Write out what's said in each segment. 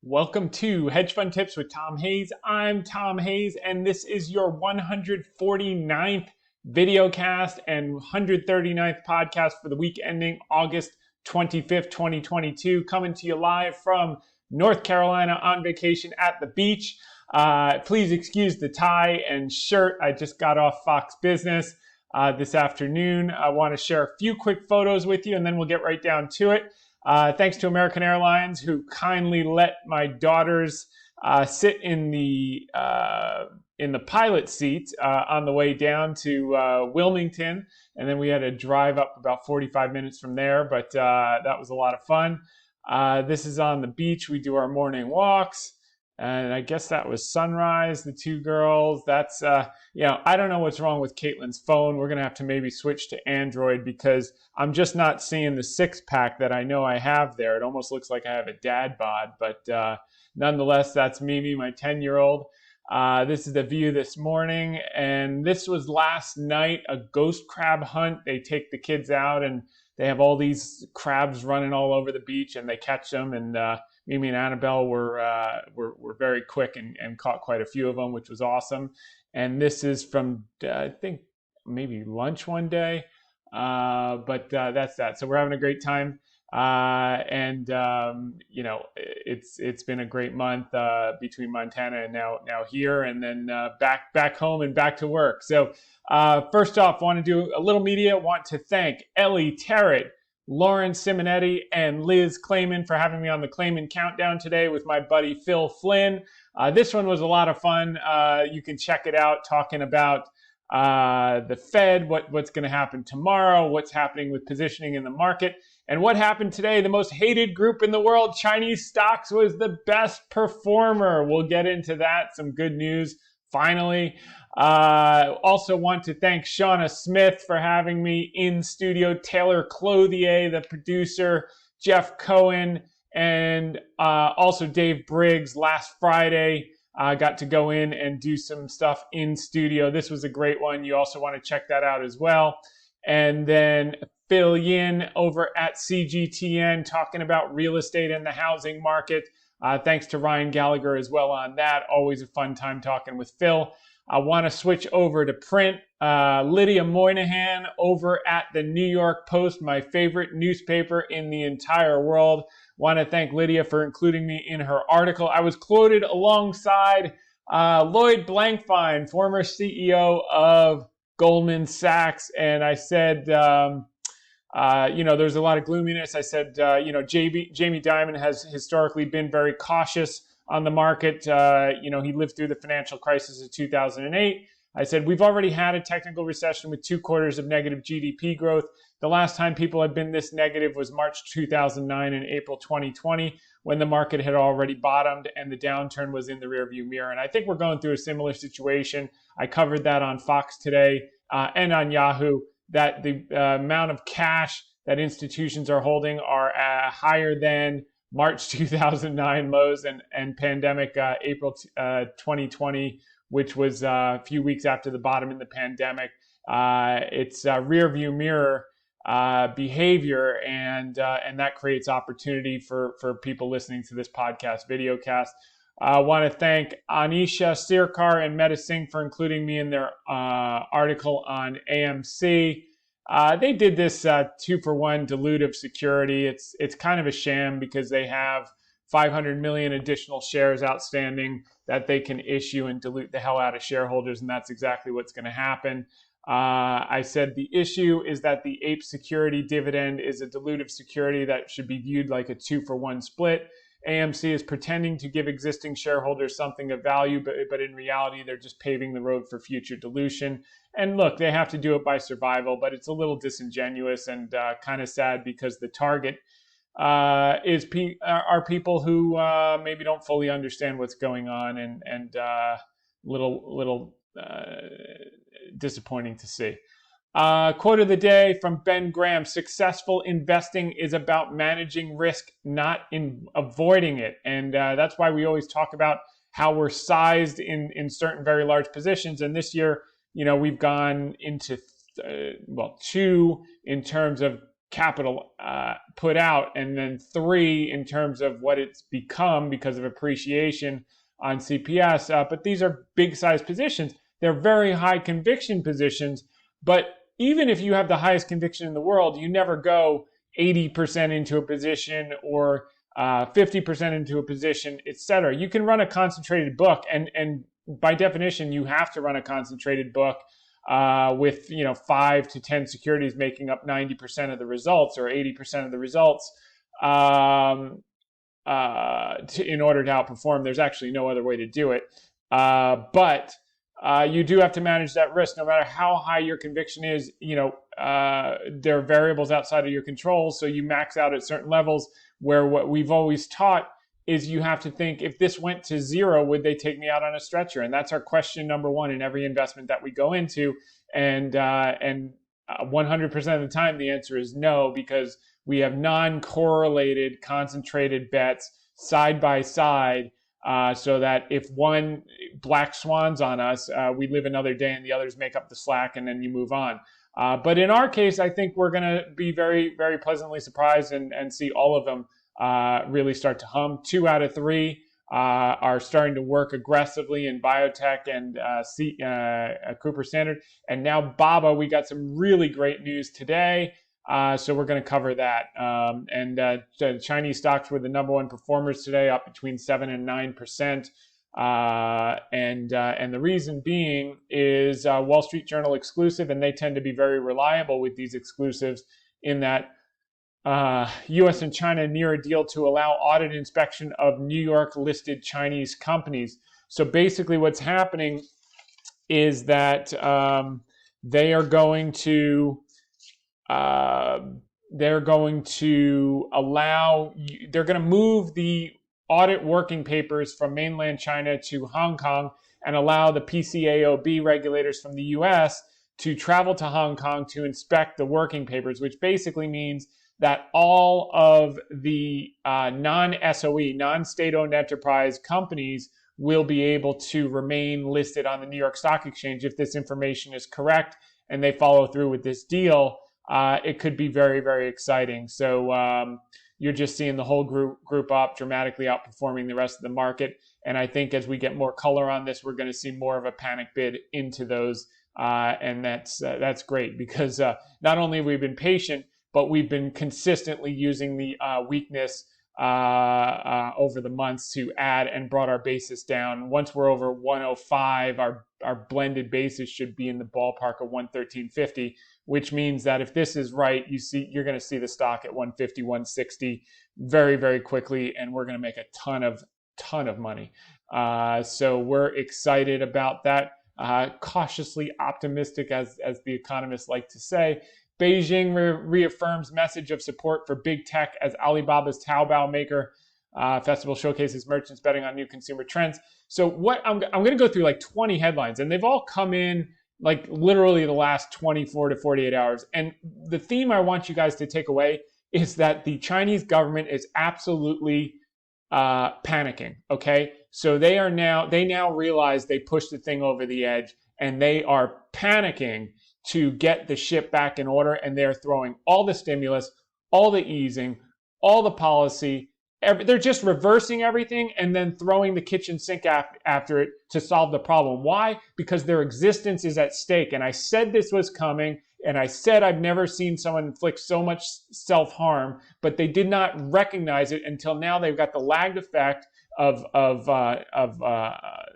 Welcome to Hedge Fund Tips with Tom Hayes. I'm Tom Hayes, and this is your 149th VideoCast and 139th podcast for the week ending August 25th, 2022. Coming to you live from North Carolina on vacation at the beach. Please excuse the tie and shirt. I just got off Fox Business this afternoon. I want to share a few quick photos with you, and then we'll get right down to it. Thanks to American Airlines, who kindly let my daughters sit in the pilot seat on the way down to Wilmington, and then we had to drive up about 45 minutes from there. But that was a lot of fun. This is on the beach. We do our morning walks, and I guess that was sunrise. The two girls. That's I don't know what's wrong with Caitlin's phone. We're gonna have to maybe switch to Android because I'm just not seeing the six-pack that I know I have there. It almost looks like I have a dad bod, but nonetheless, that's Mimi, my 10-year-old. This is the view this morning, and this was last night, a ghost crab hunt. They take the kids out, and they have all these crabs running all over the beach, and they catch them, and Mimi and Annabelle were very quick and caught quite a few of them, which was awesome. And this is from, I think, maybe lunch one day. But that's that. So we're having a great time. It's been a great month between Montana and now here, and then back home and back to work. So first off, want to do a little media. Want to thank Ellie Terrett, Lauren Simonetti, and Liz Clayman for having me on the Clayman Countdown today with my buddy Phil Flynn. This one was a lot of fun. You can check it out, talking about the Fed, what's going to happen tomorrow, what's happening with positioning in the market, and what happened today. The most hated group in the world, Chinese stocks, was the best performer. We'll get into that. Some good news, finally. Also want to thank Shauna Smith for having me in studio, Taylor Clothier, the producer, Jeff Cohen, and also Dave Briggs last Friday. I got to go in and do some stuff in studio. This was a great one. You also want to check that out as well. And then Phil Yin over at CGTN talking about real estate and the housing market. Thanks to Ryan Gallagher as well on that. Always a fun time talking with Phil. I want to switch over to print. Lydia Moynihan over at the New York Post, my favorite newspaper in the entire world. Want to thank Lydia for including me in her article. I was quoted alongside Lloyd Blankfein, former CEO of Goldman Sachs, and I said, there's a lot of gloominess. I said, Jamie Dimon has historically been very cautious on the market. He lived through the financial crisis of 2008. I said, we've already had a technical recession with 2 quarters of negative GDP growth. The last time people had been this negative was March 2009 and April 2020, when the market had already bottomed and the downturn was in the rearview mirror. And I think we're going through a similar situation. I covered that on Fox today and on Yahoo, that the amount of cash that institutions are holding are higher than March 2009 lows and pandemic April 2020, which was a few weeks after the bottom in the pandemic. It's rear view mirror behavior, and that creates opportunity for people listening to this podcast, VideoCast. I want to thank Anisha Sirkar and Meta Singh for including me in their article on AMC. They did this 2-for-1 dilutive security. It's kind of a sham because they have 500 million additional shares outstanding that they can issue and dilute the hell out of shareholders, and that's exactly what's going to happen. I said the issue is that the APE security dividend is a dilutive security that should be viewed like a 2-for-1 split. AMC is pretending to give existing shareholders something of value, but in reality, they're just paving the road for future dilution. And look, they have to do it by survival, but it's a little disingenuous and kind of sad because the target are people who maybe don't fully understand what's going on, and little disappointing to see. Quote of the day from Ben Graham: successful investing is about managing risk, not in avoiding it. And that's why we always talk about how we're sized in certain very large positions. And this year, we've gone into 2 in terms of capital put out, and then 3 in terms of what it's become because of appreciation on CPS. But these are big size positions. They're very high conviction positions. But even if you have the highest conviction in the world, you never go 80% into a position or 50% into a position, etc. You can run a concentrated book, and by definition, you have to run a concentrated book with 5 to 10 securities making up 90% of the results or 80% of the results in order to outperform. There's actually no other way to do it. But you do have to manage that risk, no matter how high your conviction is. There are variables outside of your control, so you max out at certain levels. Where what we've always taught is you have to think, if this went to 0, would they take me out on a stretcher? And that's our question number 1 in every investment that we go into. And 100% of the time, the answer is no, because we have non-correlated, concentrated bets side by side, so that if one black swans on us, we live another day and the others make up the slack, and then you move on. But in our case, I think we're going to be very, very pleasantly surprised and see all of them really start to hum. 2 out of 3 are starting to work aggressively in Biotech and Cooper Standard. And now BABA, we got some really great news today. So we're going to cover that. The Chinese stocks were the number 1 performers today, up between 7 and 9%. And the reason being is Wall Street Journal exclusive, and they tend to be very reliable with these exclusives, in that U.S. and China near a deal to allow audit inspection of New York listed Chinese companies. So basically what's happening is that they're going to move the audit working papers from mainland China to Hong Kong and allow the PCAOB regulators from the US to travel to Hong Kong to inspect the working papers, which basically means that all of the non-SOE, non-state-owned enterprise companies will be able to remain listed on the New York Stock Exchange. If this information is correct and they follow through with this deal, it could be very, very exciting. So you're just seeing the whole group up, dramatically outperforming the rest of the market. And I think as we get more color on this, we're going to see more of a panic bid into those. And that's great, because not only have we been patient, but we've been consistently using the weakness over the months to add and brought our basis down. Once we're over 105, our blended basis should be in the ballpark of 113.50, which means that if this is right, you're going to see the stock at 150, 160 very, very quickly, and we're going to make a ton of money. So we're excited about that. Cautiously optimistic, as the economists like to say. Beijing reaffirms message of support for big tech as Alibaba's Taobao maker festival showcases merchants betting on new consumer trends. So what I'm going to go through like 20 headlines, and they've all come in like literally the last 24 to 48 hours. And the theme I want you guys to take away is that the Chinese government is absolutely panicking. Okay, so they now realize they pushed the thing over the edge, and they are panicking to get the ship back in order, and they're throwing all the stimulus, all the easing, all the policy. They're just reversing everything and then throwing the kitchen sink after it to solve the problem. Why? Because their existence is at stake. And I said this was coming, and I said I've never seen someone inflict so much self-harm, but they did not recognize it until now. They've got the lagged effect of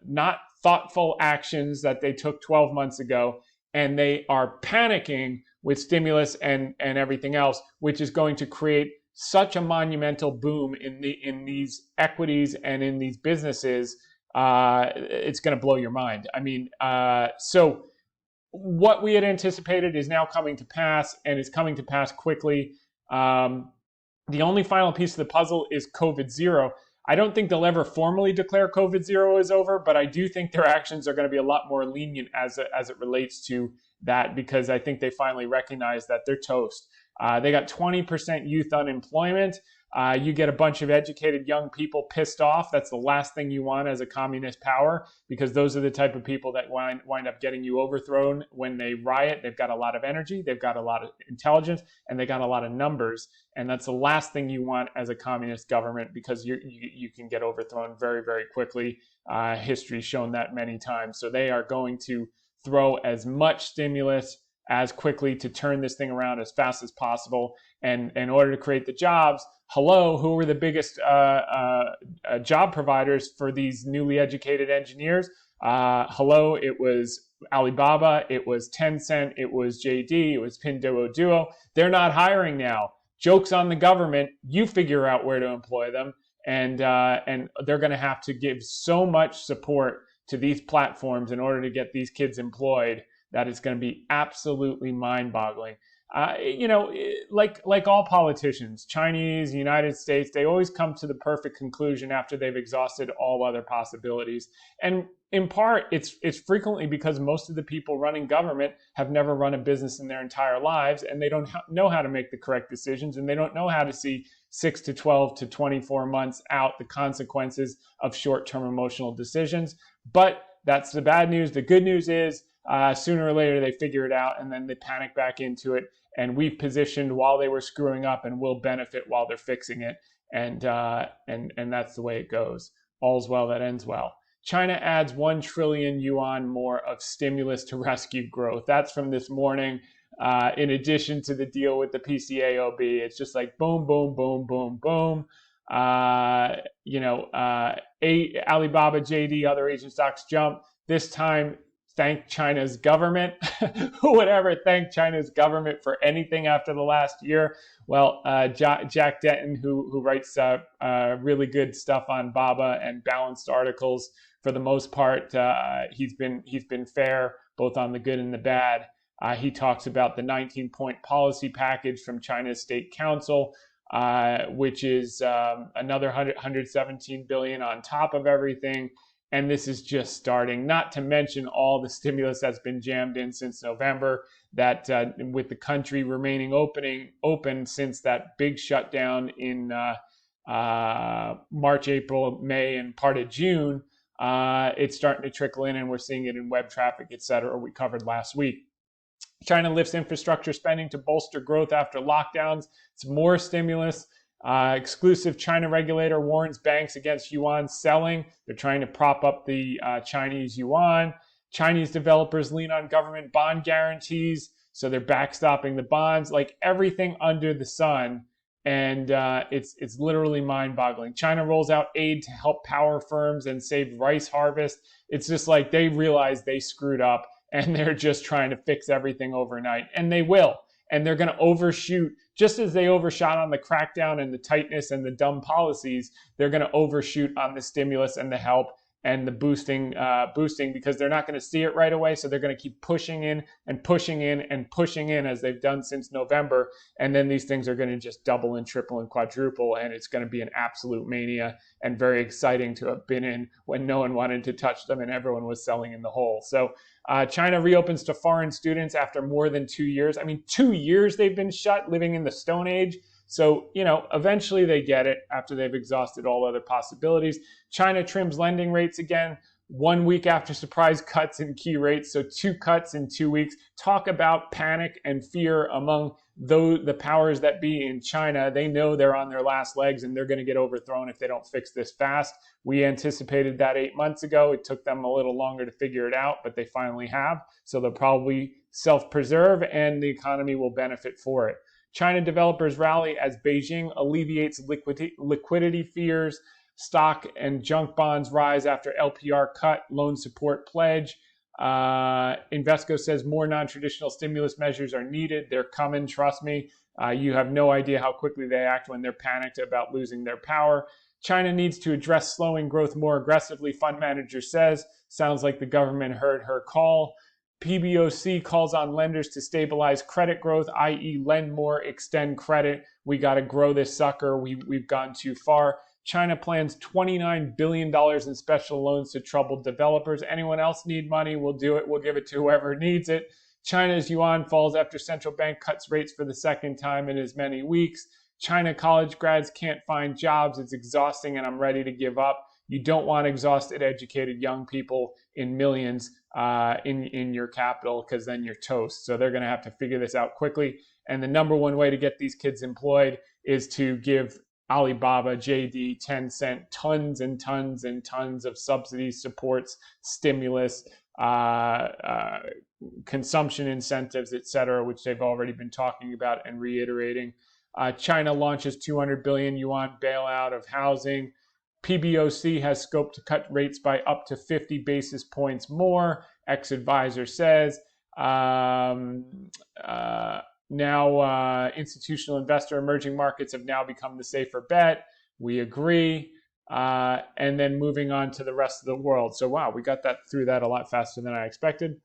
not thoughtful actions that they took 12 months ago. And they are panicking with stimulus and everything else, which is going to create such a monumental boom in these equities and in these businesses. It's going to blow your mind. I mean, so what we had anticipated is now coming to pass, and it's coming to pass quickly. The only final piece of the puzzle is COVID zero. I don't think they'll ever formally declare COVID zero is over, but I do think their actions are going to be a lot more lenient as it relates to that, because I think they finally recognize that they're toast. They got 20% youth unemployment. You get a bunch of educated young people pissed off. That's the last thing you want as a communist power, because those are the type of people that wind up getting you overthrown when they riot. They've got a lot of energy, they've got a lot of intelligence, and they got a lot of numbers. And that's the last thing you want as a communist government, because you can get overthrown very, very quickly. History's shown that many times. So they are going to throw as much stimulus as quickly to turn this thing around as fast as possible. And in order to create the jobs, hello, who were the biggest job providers for these newly educated engineers? Hello, it was Alibaba, it was Tencent, it was JD, it was Pinduoduo. They're not hiring now. Joke's on the government. You figure out where to employ them. And they're going to have to give so much support to these platforms in order to get these kids employed that it's going to be absolutely mind-boggling. Like all politicians, Chinese, United States, they always come to the perfect conclusion after they've exhausted all other possibilities. And in part, it's frequently because most of the people running government have never run a business in their entire lives, and they don't know how to make the correct decisions, and they don't know how to see 6 to 12 to 24 months out the consequences of short-term emotional decisions. But that's the bad news. The good news is sooner or later they figure it out, and then they panic back into it. And we've positioned while they were screwing up, and we'll benefit while they're fixing it. And that's the way it goes. All's well that ends well. China adds 1 trillion yuan more of stimulus to rescue growth. That's from this morning. In addition to the deal with the PCAOB, it's just like boom, boom, boom, boom, boom. Alibaba, JD, other Asian stocks jump. This time, thank China's government. Who would ever thank China's government for anything after the last year? Well, Jack Denton, who writes really good stuff on Baba and balanced articles for the most part, he's been fair both on the good and the bad. He talks about the 19-point policy package from China's State Council, which is another 117 billion on top of everything. And this is just starting, not to mention all the stimulus that's been jammed in since November, that with the country remaining open since that big shutdown in March, April, May, and part of June, it's starting to trickle in, and we're seeing it in web traffic, et cetera, we covered last week. China lifts infrastructure spending to bolster growth after lockdowns. It's more stimulus. Exclusive China regulator warns banks against yuan selling. They're trying to prop up the Chinese yuan. Chinese developers lean on government bond guarantees, so they're backstopping the bonds, like everything under the sun. And it's literally mind-boggling. China rolls out aid to help power firms and save rice harvest. It's just like they realize they screwed up, and they're just trying to fix everything overnight. And they will. And they're going to overshoot, just as they overshot on the crackdown and the tightness and the dumb policies. They're going to overshoot on the stimulus and the help and the boosting, because they're not going to see it right away. So they're going to keep pushing in and pushing in and pushing in, as they've done since November. And then these things are going to just double and triple and quadruple. And it's going to be an absolute mania, and very exciting to have been in when no one wanted to touch them and everyone was selling in the hole. So China reopens to foreign students after more than 2 years. I mean, 2 years they've been shut, living in the Stone Age. So, eventually they get it after they've exhausted all other possibilities. China trims lending rates again 1 week after surprise cuts in key rates. So 2 cuts in 2 weeks. Talk about panic and fear among the powers that be in China. They know they're on their last legs, and they're going to get overthrown if they don't fix this fast. We anticipated that 8 months ago. It took them a little longer to figure it out, but they finally have. So they'll probably self-preserve, and the economy will benefit for it. China developers rally as Beijing alleviates liquidity fears. Stock and junk bonds rise after LPR cut, loan support pledge. Invesco says more non-traditional stimulus measures are needed. They're coming, trust me. You have no idea how quickly they act when they're panicked about losing their power. China needs to address slowing growth more aggressively, fund manager says. Sounds like the government heard her call. PBOC calls on lenders to stabilize credit growth, i.e. lend more, extend credit. We got to grow this sucker. We've gone too far. China plans $29 billion in special loans to troubled developers. Anyone else need money? We'll do it. We'll give it to whoever needs it. China's yuan falls after central bank cuts rates for the second time in as many weeks. China college grads can't find jobs. It's exhausting and I'm ready to give up. You don't want exhausted, educated young people in millions in your capital, because then you're toast. So they're going to have to figure this out quickly. And the number one way to get these kids employed is to give Alibaba, JD, Tencent tons and tons and tons of subsidies, supports, stimulus, consumption incentives, etc., which they've already been talking about and reiterating. China launches 200 billion yuan bailout of housing. PBOC has scope to cut rates by up to 50 basis points more, ex-advisor says. Now, institutional investor emerging markets have now become the safer bet. We agree. And then moving on to the rest of the world. So, wow, we got through that a lot faster than I expected.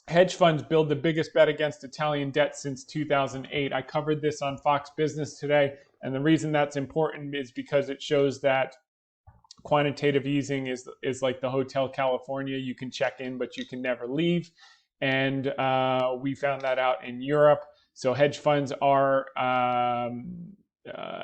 Hedge funds build the biggest bet against Italian debt since 2008. I covered this on Fox Business today. And the reason that's important is because it shows that quantitative easing is like the Hotel California. You can check in, but you can never leave. And we found that out in Europe. So hedge funds are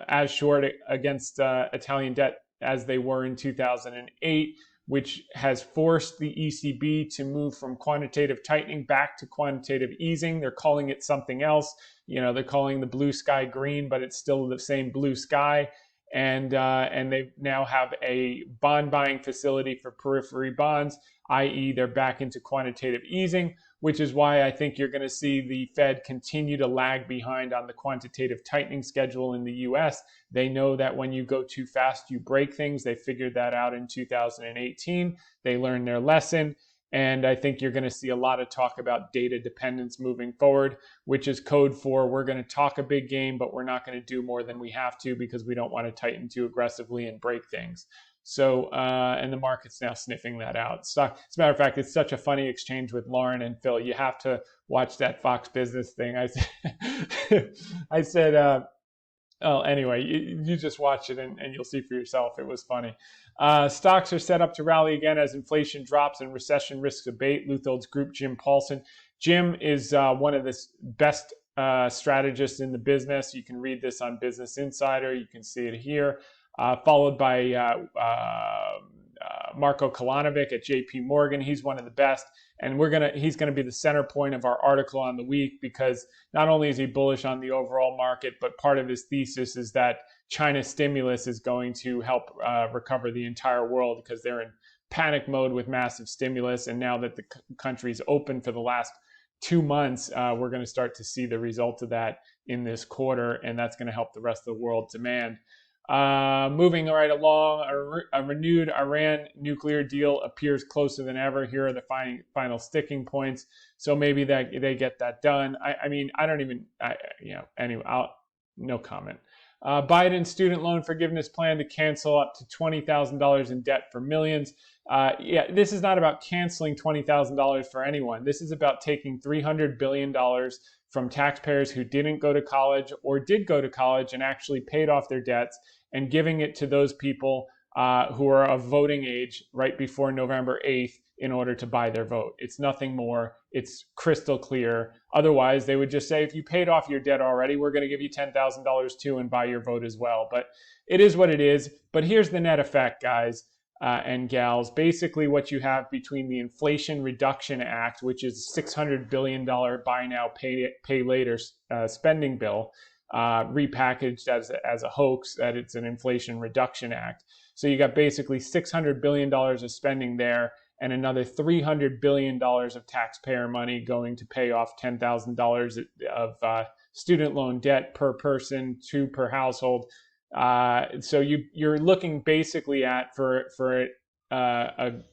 as short against Italian debt as they were in 2008, which has forced the ECB to move from quantitative tightening back to quantitative easing. They're calling it something else. They're calling the blue sky green, but it's still the same blue sky. And they now have a bond buying facility for periphery bonds, i.e. they're back into quantitative easing, which is why I think you're going to see the Fed continue to lag behind on the quantitative tightening schedule in the US. They know that when you go too fast, you break things. They figured that out in 2018. They learned their lesson. And I think you're going to see a lot of talk about data dependence moving forward, which is code for we're going to talk a big game, but we're not going to do more than we have to because we don't want to tighten too aggressively and break things. So, and the market's now sniffing that out. So, as a matter of fact, it's such a funny exchange with Lauren and Phil. You have to watch that Fox Business thing. I said, oh, anyway, you just watch it and you'll see for yourself. It was funny. Stocks are set up to rally again as inflation drops and recession risks abate. Luthold's group, Jim Paulson. Jim is one of the best strategists in the business. You can read this on Business Insider. You can see it here. Followed by Marko Kolanovic at JP Morgan. He's one of the best. And he's gonna be the center point of our article on the week, because not only is he bullish on the overall market, but part of his thesis is that China stimulus is going to help recover the entire world, because they're in panic mode with massive stimulus. And now that the country's open for the last 2 months, we're going to start to see the result of that in this quarter, and that's going to help the rest of the world demand. Moving right along, a renewed Iran nuclear deal appears closer than ever. Here are the final sticking points. So maybe that they get that done. Anyway, no comment. Biden student loan forgiveness plan to cancel up to $20,000 in debt for millions. This is not about canceling $20,000 for anyone. This is about taking $300 billion from taxpayers who didn't go to college or did go to college and actually paid off their debts, and giving it to those people who are of voting age right before November 8th in order to buy their vote. It's nothing more. It's crystal clear. Otherwise, they would just say, if you paid off your debt already, we're going to give you $10,000 too and buy your vote as well. But it is what it is. But here's the net effect, guys and gals. Basically, what you have between the Inflation Reduction Act, which is a $600 billion buy now, pay later spending bill, repackaged as a hoax that it's an Inflation Reduction Act. So you got basically $600 billion of spending there, and another $300 billion of taxpayer money going to pay off $10,000 of student loan debt per person, two per household. So you're looking basically at for an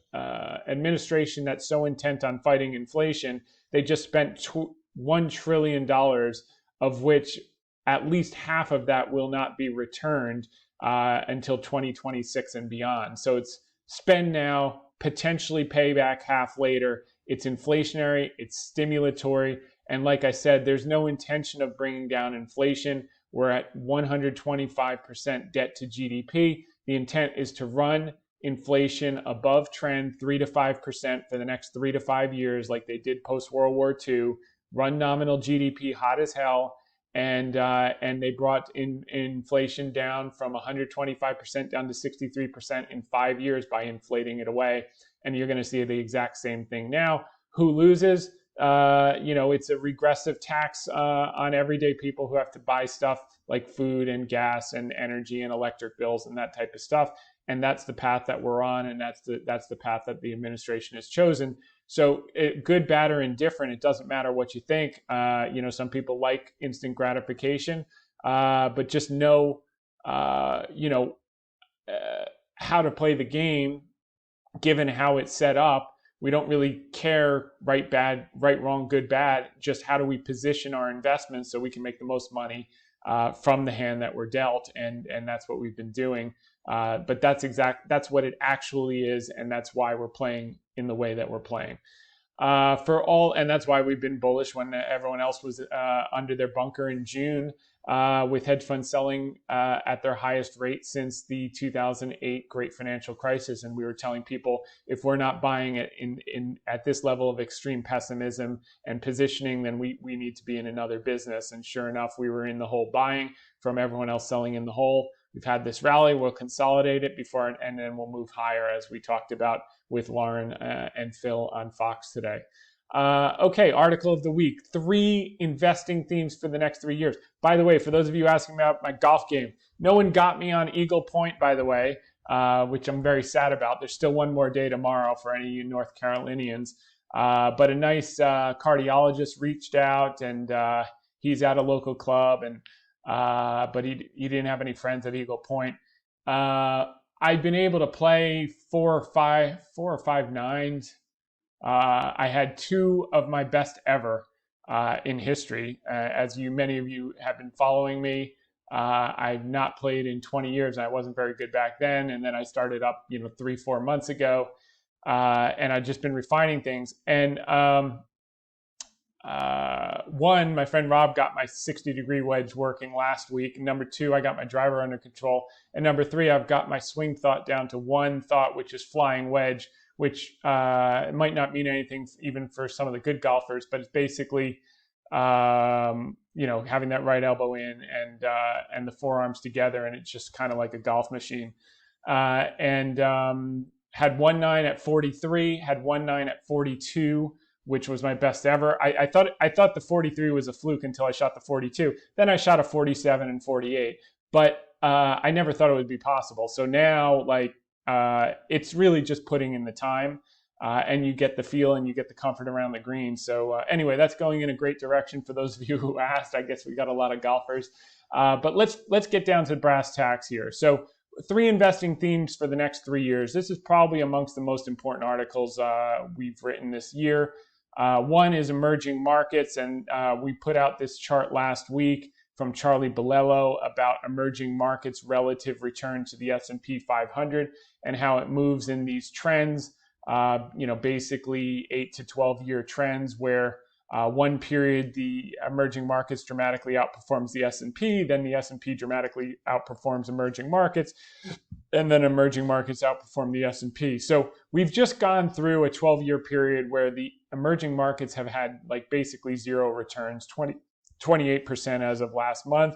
administration that's so intent on fighting inflation, they just spent $1 trillion, of which at least half of that will not be returned until 2026 and beyond. So it's spend now, potentially pay back half later. It's inflationary, it's stimulatory, and like I said, there's no intention of bringing down inflation. We're at 125% debt to GDP. The intent is to run inflation above trend 3 to 5% for the next 3 to 5 years, like they did post World War II, run nominal GDP hot as hell, and they brought inflation down from 125% down to 63% in 5 years by inflating it away. And you're going to see the exact same thing now. Who loses? It's a regressive tax on everyday people who have to buy stuff like food and gas and energy and electric bills and that type of stuff. And that's the path that we're on, and that's the path that the administration has chosen. So good, bad, or indifferent, it doesn't matter what you think. Some people like instant gratification, but just know, how to play the game, given how it's set up. We don't really care right, bad, right, wrong, good, bad. Just how do we position our investments so we can make the most money from the hand that we're dealt, and that's what we've been doing. But that's what it actually is, and that's why we're playing in the way that we're playing. And that's why we've been bullish when everyone else was under their bunker in June, with hedge funds selling at their highest rate since the 2008 great financial crisis. And we were telling people, if we're not buying it at this level of extreme pessimism and positioning, then we need to be in another business. And sure enough, we were in the hole buying from everyone else selling in the hole. We've had this rally. We'll consolidate it before, and then we'll move higher, as we talked about with Lauren and Phil on Fox today. Okay, article of the week: 3 investing themes for the next 3 years. By the way, for those of you asking about my golf game, no one got me on Eagle Point, by the way, which I'm very sad about. There's still one more day tomorrow for any of you North Carolinians. But a nice cardiologist reached out, and he's at a local club, and but he didn't have any friends at Eagle Point. I've been able to play 4 or 5 nines. I had 2 of my best ever in history. As many of you have been following me, I've not played in 20 years. I wasn't very good back then, and then I started up, 3-4 months ago, and I've just been refining things. And one, my friend Rob got my 60-degree wedge working last week. Number 2, I got my driver under control. And number 3, I've got my swing thought down to 1 thought, which is flying wedge, which might not mean anything even for some of the good golfers, but it's basically, having that right elbow in and the forearms together, and it's just kind of like a golf machine. Had 1-9 at 43, had 1-9 at 42, which was my best ever. I thought the 43 was a fluke until I shot the 42. Then I shot a 47 and 48, but I never thought it would be possible. So now, it's really just putting in the time, and you get the feel and you get the comfort around the green. So anyway, that's going in a great direction for those of you who asked. I guess we got a lot of golfers, but let's get down to brass tacks here. So 3 investing themes for the next 3 years. This is probably amongst the most important articles we've written this year. One is emerging markets, and we put out this chart last week from Charlie Bolello about emerging markets' relative return to the S&P 500 and how it moves in these trends, basically 8 to 12-year trends where one period the emerging markets dramatically outperforms the S&P, then the S&P dramatically outperforms emerging markets, and then emerging markets outperform the S&P. So we've just gone through a 12-year period where the emerging markets have had basically 0 returns, 28% as of last month,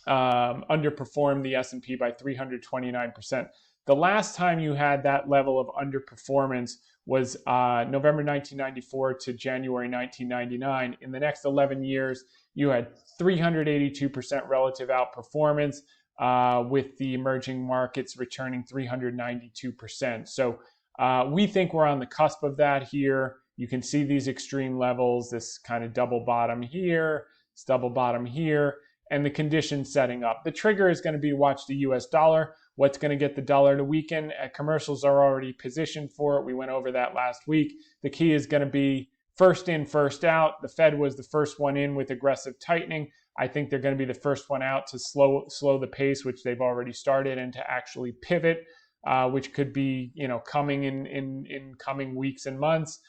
underperformed the S&P by 329%. The last time you had that level of underperformance was November 1994 to January 1999. In the next 11 years, you had 382% relative outperformance, with the emerging markets returning 392%. So we think we're on the cusp of that here. You can see these extreme levels, this kind of double bottom here, this double bottom here, and the conditions setting up. The trigger is going to be watch the US dollar. What's going to get the dollar to weaken? Commercials are already positioned for it. We went over that last week. The key is going to be first in, first out. The Fed was the first one in with aggressive tightening. I think they're going to be the first one out to slow the pace, which they've already started, and to actually pivot, which could be coming in coming weeks and months,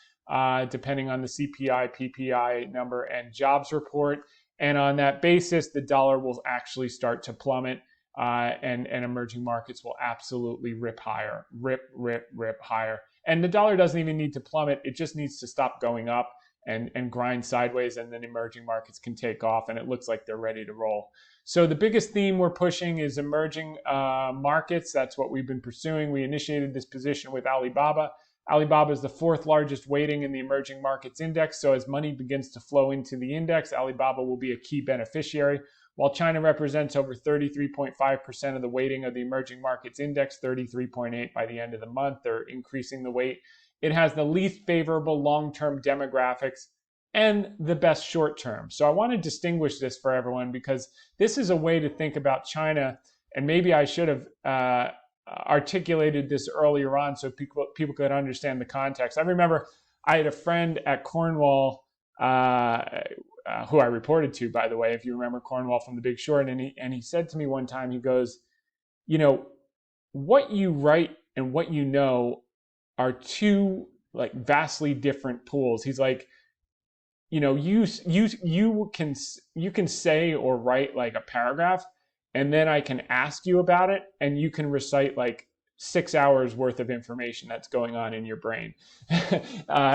depending on the CPI, PPI number, and jobs report. And on that basis, the dollar will actually start to plummet, and emerging markets will absolutely rip higher, rip higher. And the dollar doesn't even need to plummet. It just needs to stop going up. and grind sideways, and then emerging markets can take off, and it looks like they're ready to roll. So the biggest theme we're pushing is emerging markets. That's what we've been pursuing. We initiated this position with Alibaba. Alibaba is the fourth largest weighting in the emerging markets index. So as money begins to flow into the index, Alibaba will be a key beneficiary. While China represents over 33.5% of the weighting of the emerging markets index, 33.8 by the end of the month, they're increasing the weight. It has the least favorable long-term demographics and the best short-term. So I want to distinguish this for everyone because this is a way to think about China, and maybe I should have articulated this earlier on so people could understand the context. I remember I had a friend at Cornwall who I reported to, by the way, if you remember Cornwall from The Big Short, and he said to me one time, he goes, you know, what you write and what you know are two like vastly different pools. He's like, you know, you can say or write like a paragraph, and then I can ask you about it, and you can recite like 6 hours worth of information that's going on in your brain.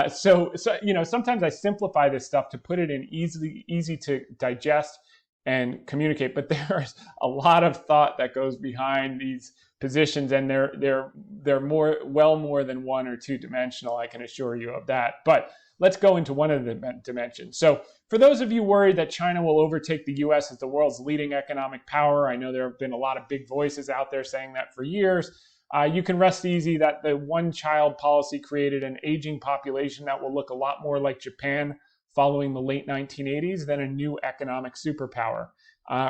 So you know, sometimes I simplify this stuff to put it in easy to digest and communicate, but there's a lot of thought that goes behind these positions, and they're more than one or two dimensional, I can assure you of that. But let's go into one of the dimensions. So for those of you worried that China will overtake the US as the world's leading economic power, I know there have been a lot of big voices out there saying that for years. You can rest easy that the one-child policy created an aging population that will look a lot more like Japan following the late 1980s than a new economic superpower.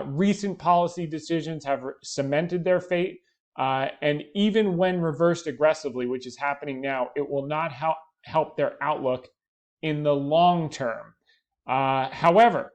Recent policy decisions have cemented their fate, and even when reversed aggressively, which is happening now, it will not help their outlook in the long term. However,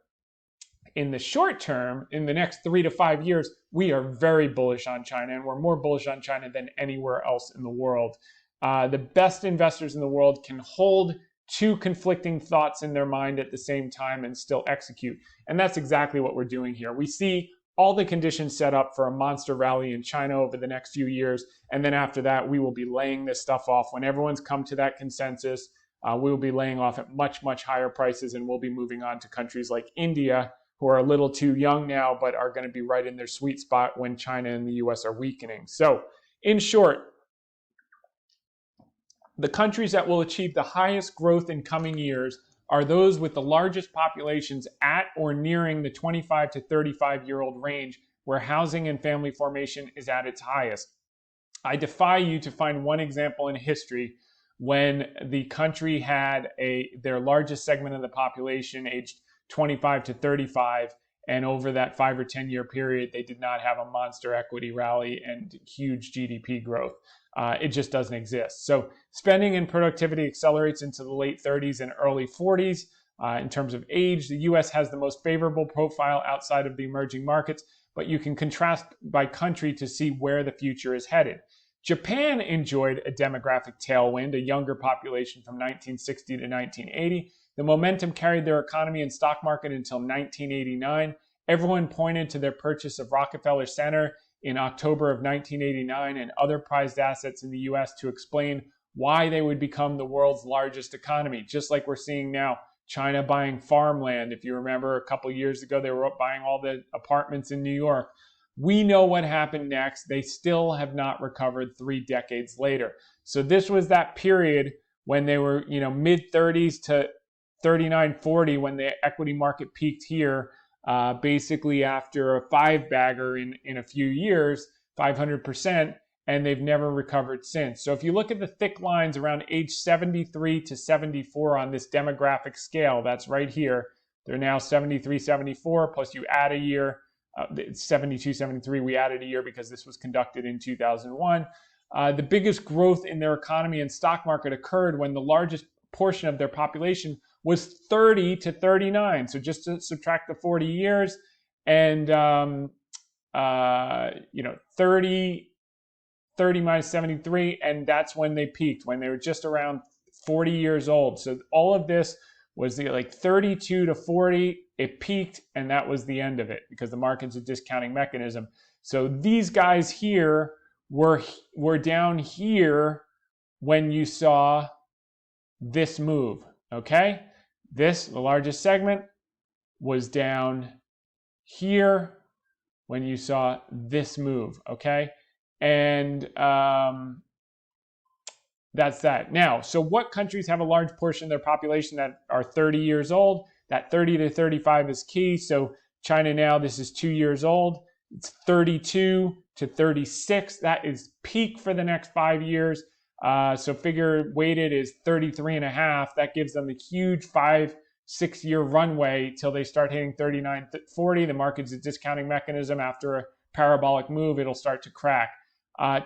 in the short term, in the next 3 to 5 years, we are very bullish on China, and we're more bullish on China than anywhere else in the world. The best investors in the world can hold two conflicting thoughts in their mind at the same time and still execute. And that's exactly what we're doing here. We see all the conditions set up for a monster rally in China over the next few years. And then after that, we will be laying this stuff off. When everyone's come to that consensus, we will be laying off at much, much higher prices, and we'll be moving on to countries like India, who are a little too young now, but are going to be right in their sweet spot when China and the US are weakening. So in short, the countries that will achieve the highest growth in coming years are those with the largest populations at or nearing the 25 to 35-year-old range, where housing and family formation is at its highest. I defy you to find one example in history when the country had their largest segment of the population aged 25 to 35, and over that 5 or 10 year period, they did not have a monster equity rally and huge GDP growth. It just doesn't exist. So spending and productivity accelerates into the late 30s and early 40s. In terms of age, the US has the most favorable profile outside of the emerging markets, but you can contrast by country to see where the future is headed. Japan enjoyed a demographic tailwind, a younger population from 1960 to 1980. The momentum carried their economy and stock market until 1989. Everyone pointed to their purchase of Rockefeller Center in October of 1989 and other prized assets in the US to explain why they would become the world's largest economy, just like we're seeing now. China buying farmland. If you remember, a couple years ago, they were buying all the apartments in New York. We know what happened next. They still have not recovered 3 decades later. So this was that period when they were, mid-30s to 39, 40, when the equity market peaked here, basically after a 5-bagger in a few years, 500%, and they've never recovered since. So if you look at the thick lines around age 73 to 74 on this demographic scale, that's right here. They're now 73, 74, plus you add a year, 72, 73, we added a year because this was conducted in 2001. The biggest growth in their economy and stock market occurred when the largest portion of their population was 30 to 39. So just to subtract the 40 years and, 30 minus 73, and that's when they peaked, when they were just around 40 years old. So all of this was like 32 to 40, it peaked, and that was the end of it because the market's a discounting mechanism. So these guys here were down here when you saw this move, okay? This, the largest segment, was down here when you saw this move, okay? And that's that. Now, so what countries have a large portion of their population that are 30 years old? That 30 to 35 is key. So China now, this is 2 years old. It's 32 to 36. That is peak for the next 5 years. So figure weighted is 33 and a half. That gives them a huge 5-6 year runway till they start hitting 39, 40. The market's a discounting mechanism. After a parabolic move, it'll start to crack.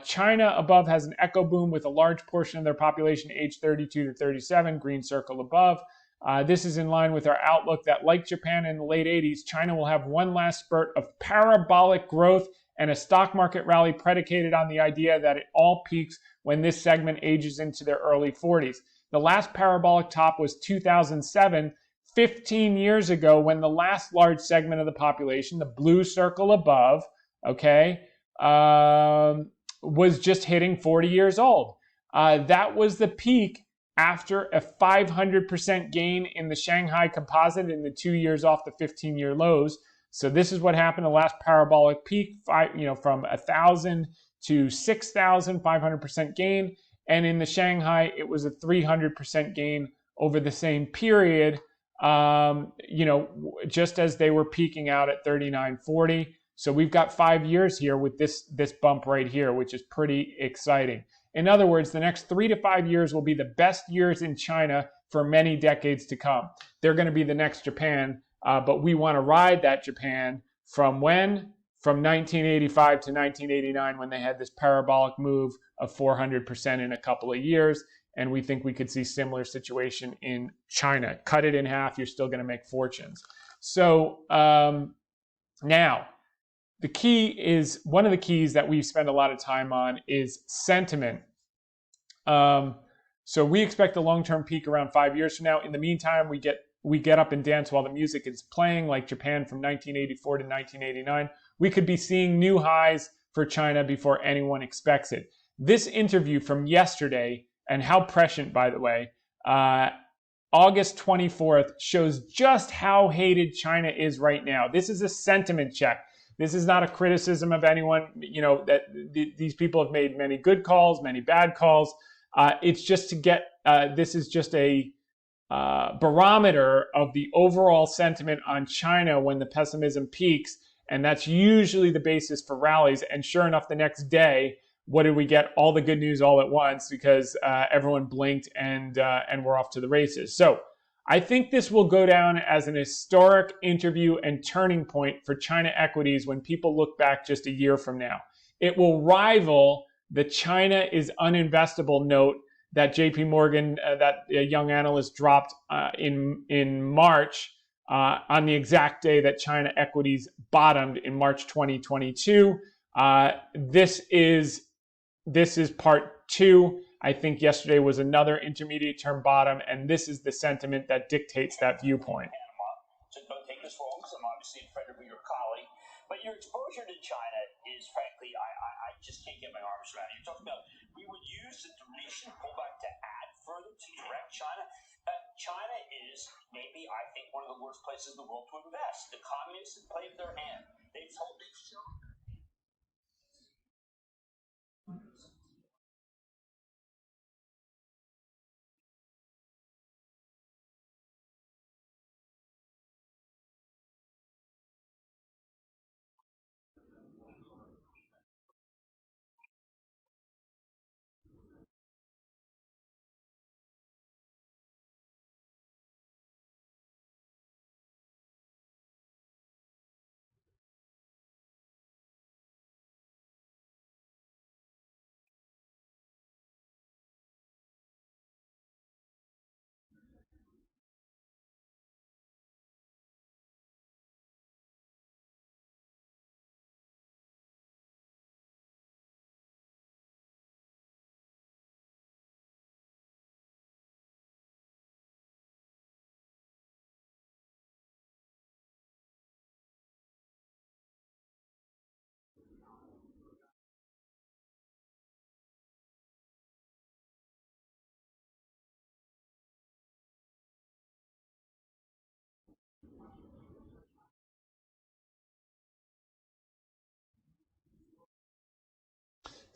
China above has an echo boom with a large portion of their population aged 32 to 37, green circle above. This is in line with our outlook that, like Japan in the late 80s, China will have one last spurt of parabolic growth and a stock market rally predicated on the idea that it all peaks when this segment ages into their early 40s. The last parabolic top was 2007, 15 years ago, when the last large segment of the population, the blue circle above, okay, was just hitting 40 years old. That was the peak after a 500% gain in the Shanghai Composite in the 2 years off the 15-year lows. So this is what happened, the last parabolic peak, from 1,000 to 6,000, 500% gain. And in the Shanghai, it was a 300% gain over the same period, just as they were peaking out at 39.40. So we've got 5 years here with this bump right here, which is pretty exciting. In other words, the next 3 to 5 years will be the best years in China for many decades to come. They're going to be the next Japan, but we want to ride that Japan from when? From 1985 to 1989, when they had this parabolic move of 400% in a couple of years. And we think we could see similar situation in China. Cut it in half, you're still going to make fortunes. So now, the key is, one of the keys that we spend a lot of time on is sentiment. So we expect a long-term peak around 5 years from now. In the meantime, we get up and dance while the music is playing, like Japan from 1984 to 1989. We could be seeing new highs for China before anyone expects it. This interview from yesterday, and how prescient, by the way, August 24th, shows just how hated China is right now. This is a sentiment check. This is not a criticism of anyone. That these people have made many good calls, many bad calls. It's just to get, this is just a barometer of the overall sentiment on China when the pessimism peaks. And that's usually the basis for rallies. And sure enough, the next day, what did we get? All the good news all at once, because everyone blinked and we're off to the races. So I think this will go down as an historic interview and turning point for China equities when people look back just a year from now. It will rival the China is uninvestable note that JP Morgan, that young analyst, dropped in March, on the exact day that China equities bottomed in March 2022. This is part two. I think yesterday was another intermediate term bottom, and this is the sentiment that dictates that viewpoint. So don't take this wrong, because I'm obviously a friend of your colleague, but your exposure to China is, frankly, I just can't get my arms around it. You're talking about we would use the recent pullback to add further to direct China. China is maybe, I think, one of the worst places in the world to invest. The communists have played their hand. They've shown.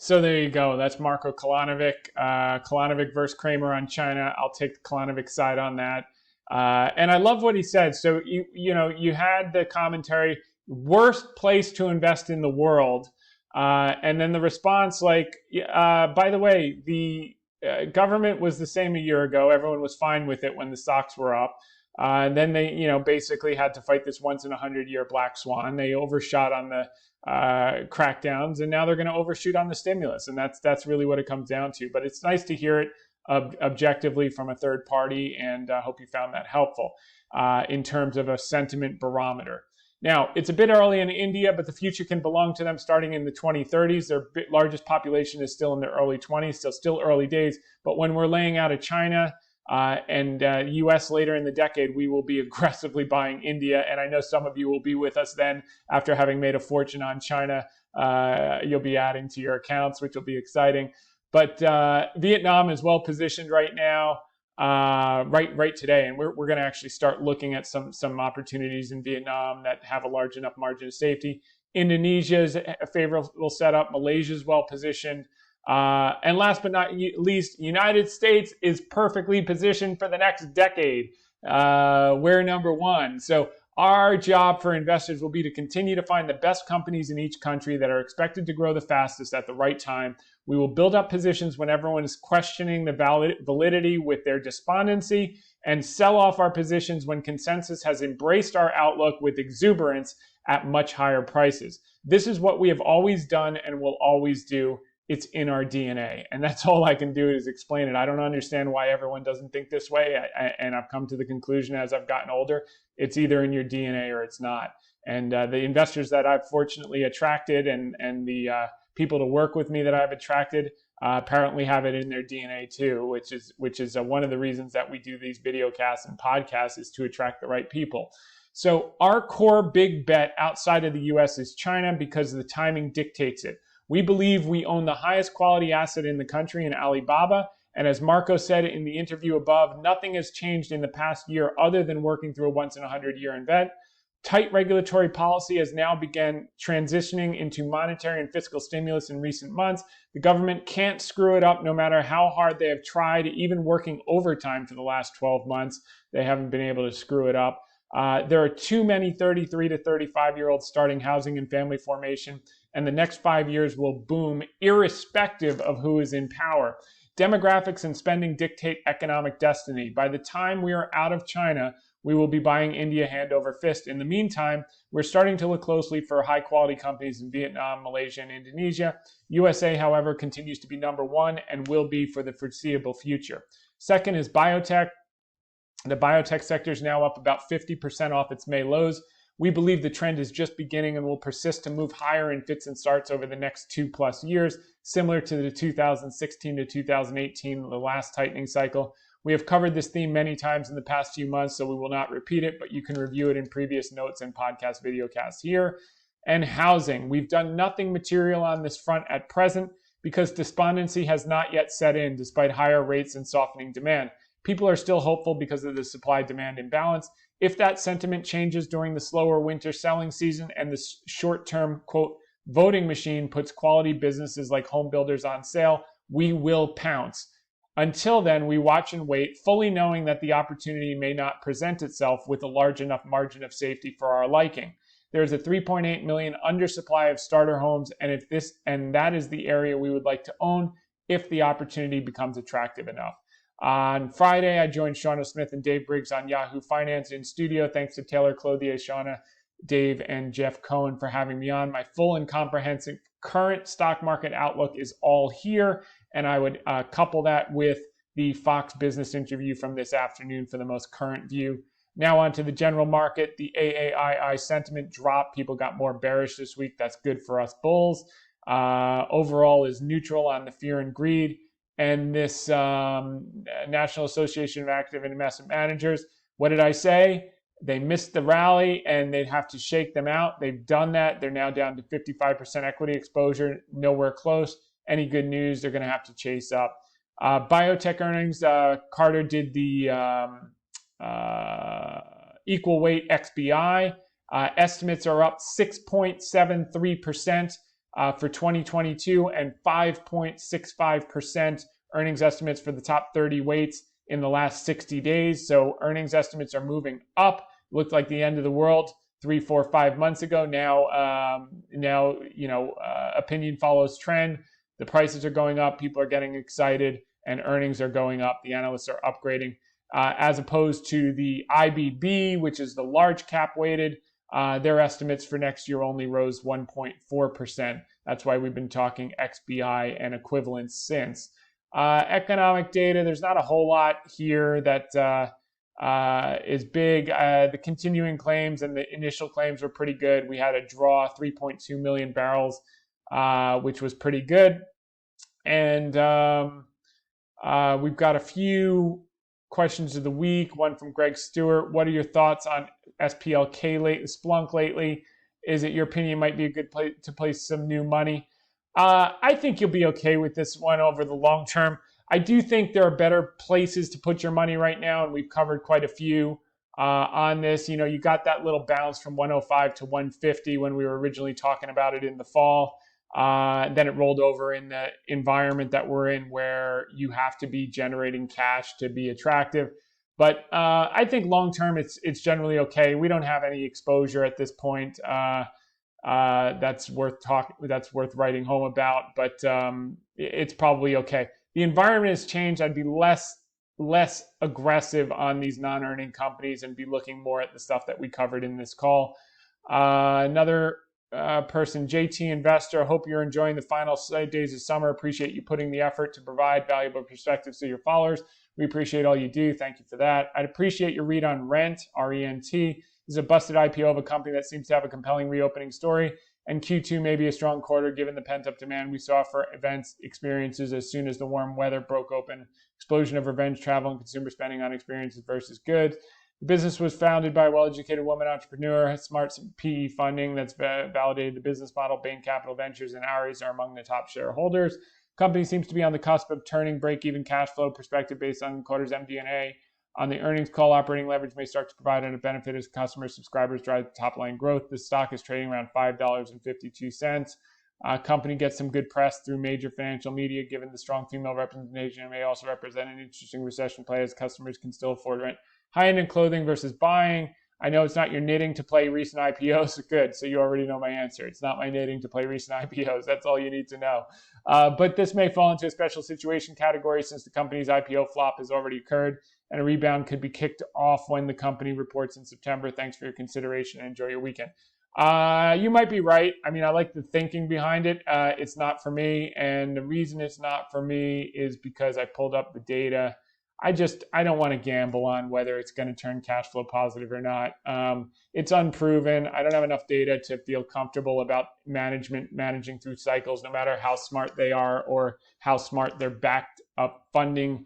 So there you go. That's Marko Kolanovic. Kolanovic versus Kramer on China. I'll take the Kolanovic side on that. And I love what he said. So you had the commentary, worst place to invest in the world, and then the response like, by the way, the government was the same a year ago. Everyone was fine with it when the stocks were up. And then they, basically had to fight this once in 100-year black swan. They overshot on the crackdowns, and now they're going to overshoot on the stimulus, and that's really what it comes down to. But it's nice to hear it objectively from a third party, and I hope you found that helpful in terms of a sentiment barometer. Now, it's a bit early in India, but the future can belong to them starting in the 2030s. Their largest population is still in their early 20s, so still early days. But when we're laying out of China and US later in the decade, we will be aggressively buying India. And I know some of you will be with us then after having made a fortune on China. You'll be adding to your accounts, which will be exciting. But Vietnam is well positioned right now, right today. And we're going to actually start looking at some opportunities in Vietnam that have a large enough margin of safety. Indonesia is a favorable setup. Malaysia is well positioned. And last but not least, United States is perfectly positioned for the next decade. We're number one. So our job for investors will be to continue to find the best companies in each country that are expected to grow the fastest at the right time. We will build up positions when everyone is questioning the validity with their despondency, and sell off our positions when consensus has embraced our outlook with exuberance at much higher prices. This is what we have always done and will always do. It's in our DNA. And that's all I can do is explain it. I don't understand why everyone doesn't think this way. And I've come to the conclusion as I've gotten older, it's either in your DNA or it's not. And the investors that I've fortunately attracted and the people to work with me that I've attracted apparently have it in their DNA too, which is one of the reasons that we do these video casts and podcasts, is to attract the right people. So our core big bet outside of the US is China, because the timing dictates it. We believe we own the highest quality asset in the country in Alibaba. And as Marko said in the interview above, nothing has changed in the past year other than working through a once in 100-year event. Tight regulatory policy has now begun transitioning into monetary and fiscal stimulus in recent months. The government can't screw it up no matter how hard they have tried, even working overtime for the last 12 months. They haven't been able to screw it up. There are too many 33 to 35-year-olds starting housing and family formation, and the next 5 years will boom irrespective of who is in power. Demographics and spending dictate economic destiny. By the time we are out of China, we will be buying India hand over fist. In the meantime, we're starting to look closely for high-quality companies in Vietnam, Malaysia, and Indonesia. USA, however, continues to be number one and will be for the foreseeable future. Second is biotech. The biotech sector is now up about 50% off its May lows. We believe the trend is just beginning and will persist to move higher in fits and starts over the next 2+ years, similar to the 2016 to 2018, the last tightening cycle. We have covered this theme many times in the past few months, so we will not repeat it, but you can review it in previous notes and podcast videocasts here. And housing. We've done nothing material on this front at present because despondency has not yet set in despite higher rates and softening demand. People are still hopeful because of the supply-demand imbalance. If that sentiment changes during the slower winter selling season and the short-term, quote, voting machine puts quality businesses like home builders on sale, we will pounce. Until then, we watch and wait, fully knowing that the opportunity may not present itself with a large enough margin of safety for our liking. There is a 3.8 million undersupply of starter homes, and that is the area we would like to own if the opportunity becomes attractive enough. On Friday, I joined Shauna Smith and Dave Briggs on Yahoo Finance in studio. Thanks to Taylor Clothier, Shauna, Dave, and Jeff Cohen for having me on. My full and comprehensive current stock market outlook is all here, and I would couple that with the Fox Business interview from this afternoon for the most current view. Now on to the general market. The AAII sentiment dropped. People got more bearish this week. That's good for us bulls. Overall is neutral on the fear and greed. And this National Association of Active Investment Managers, what did I say? They missed the rally and they'd have to shake them out. They've done that. They're now down to 55% equity exposure, nowhere close. Any good news, they're going to have to chase up. Biotech earnings, Carter did the equal weight XBI. Estimates are up 6.73%. for 2022 and 5.65% earnings estimates for the top 30 weights in the last 60 days. So earnings estimates are moving up. Looked like the end of the world 3, 4, 5 months ago. Now, opinion follows trend. The prices are going up. People are getting excited, and earnings are going up. The analysts are upgrading, as opposed to the IBB, which is the large cap weighted. Their estimates for next year only rose 1.4%. That's why we've been talking XBI and equivalents since. Economic data, there's not a whole lot here that is big. The continuing claims and the initial claims were pretty good. We had a draw, 3.2 million barrels, which was pretty good. And we've got a few questions of the week. One from Greg Stewart. What are your thoughts on SPLK Splunk lately? Is it your opinion it might be a good place to place some new money? I think you'll be okay with this one over the long term. I do think there are better places to put your money right now, and we've covered quite a few on this. You got that little bounce from 105 to 150 when we were originally talking about it in the fall. Then it rolled over in the environment that we're in, where you have to be generating cash to be attractive. But I think long term, it's generally okay. We don't have any exposure at this point. That's worth writing home about. But it's probably okay. The environment has changed. I'd be less aggressive on these non-earning companies and be looking more at the stuff that we covered in this call. Another person, JT Investor, hope you're enjoying the final days of summer. Appreciate you putting the effort to provide valuable perspectives to your followers. We appreciate all you do. Thank you for that. I'd appreciate your read on Rent, R-E-N-T. This is a busted IPO of a company that seems to have a compelling reopening story, and Q2 may be a strong quarter given the pent-up demand we saw for events experiences as soon as the warm weather broke open. Explosion of revenge travel and consumer spending on experiences versus goods. The business was founded by a well-educated woman entrepreneur, smart PE funding that's validated the business model. Bain Capital Ventures and Ares are among the top shareholders. Company seems to be on the cusp of turning break-even cash flow perspective based on the quarter's MD&A. On the earnings call, operating leverage may start to provide a benefit as customer subscribers drive top-line growth. The stock is trading around $5.52. Company gets some good press through major financial media, given the strong female representation. It may also represent an interesting recession play as customers can still afford rent. High-end clothing versus buying. I know it's not your knitting to play recent IPOs. Good, so you already know my answer. It's not my knitting to play recent IPOs. That's all you need to know. But this may fall into a special situation category since the company's IPO flop has already occurred, and a rebound could be kicked off when the company reports in September. Thanks for your consideration and enjoy your weekend. You might be right. I mean, I like the thinking behind it. It's not for me, and the reason it's not for me is because I pulled up the data. I don't want to gamble on whether it's going to turn cash flow positive or not. It's unproven. I don't have enough data to feel comfortable about managing through cycles, no matter how smart they are or how smart their backed up funding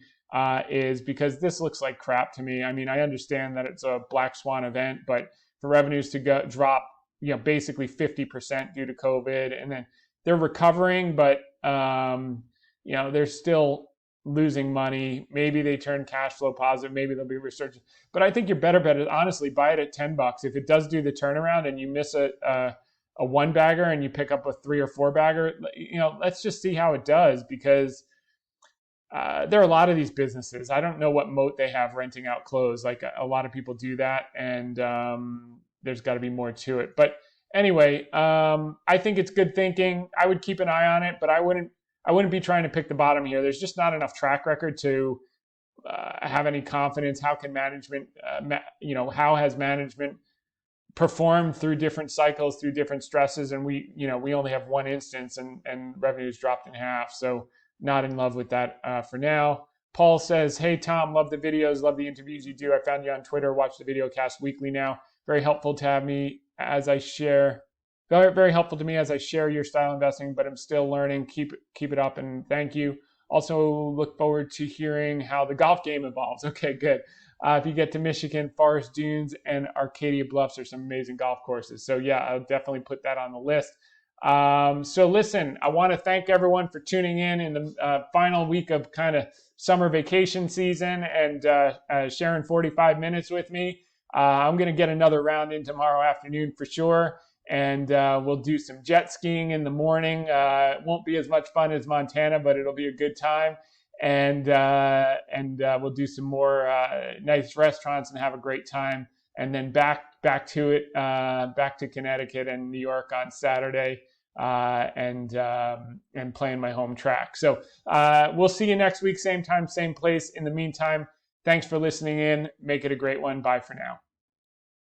is, because this looks like crap to me. I mean, I understand that it's a black swan event, but for revenues to drop, basically 50% due to COVID, and then they're recovering, but they're still losing money. Maybe they turn cash flow positive. Maybe they'll be resurgent. But I think your better bet is honestly buy it at $10. If it does do the turnaround and you miss a one bagger and you pick up a 3 or 4 bagger, let's just see how it does, because there are a lot of these businesses. I don't know what moat they have renting out clothes. Like a lot of people do that, and there's got to be more to it. But anyway, I think it's good thinking. I would keep an eye on it, but I wouldn't be trying to pick the bottom here. There's just not enough track record to have any confidence. How can management, how has management performed through different cycles, through different stresses? And we only have one instance, and revenues dropped in half. So not in love with that for now. Paul says, hey, Tom, love the videos, love the interviews you do. I found you on Twitter, watch the VideoCast weekly now. Very helpful to have me as I share. Very helpful to me as I share your style investing, but I'm still learning. Keep it up, and thank you. Also look forward to hearing how the golf game evolves. Okay, good. If you get to Michigan, Forest Dunes and Arcadia Bluffs are some amazing golf courses. So yeah, I'll definitely put that on the list. So listen, I want to thank everyone for tuning in the final week of kind of summer vacation season and sharing 45 minutes with me. I'm going to get another round in tomorrow afternoon for sure. and we'll do some jet skiing in the morning. It won't be as much fun as Montana, but it'll be a good time. And we'll do some more nice restaurants and have a great time. And then back to it, back to Connecticut and New York on Saturday, and playing my home track. So we'll see you next week, same time, same place. In the meantime, thanks for listening in. Make it a great one. Bye for now.